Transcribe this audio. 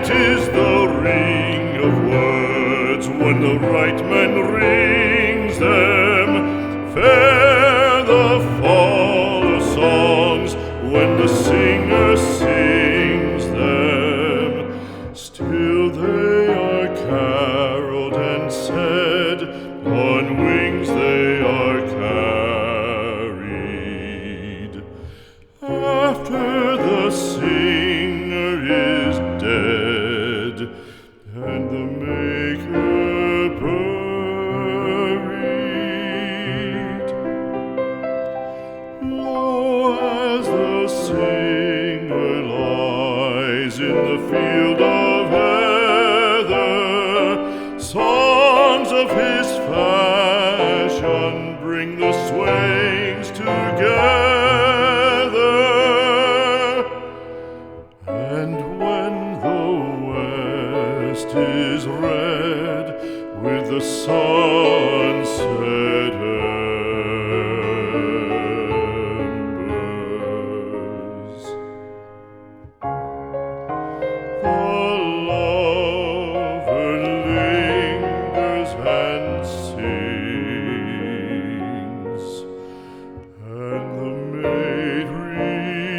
is the ring of words when the right man rings them. Fair the fall of songs when the singer sings them. Still they are caroled and said, on wings they are carried. After the singer is dead and the maker buried, lo, as the singer lies in the field of heather, songs of his fashion bring the swains together. And when the west is red with the sun setting,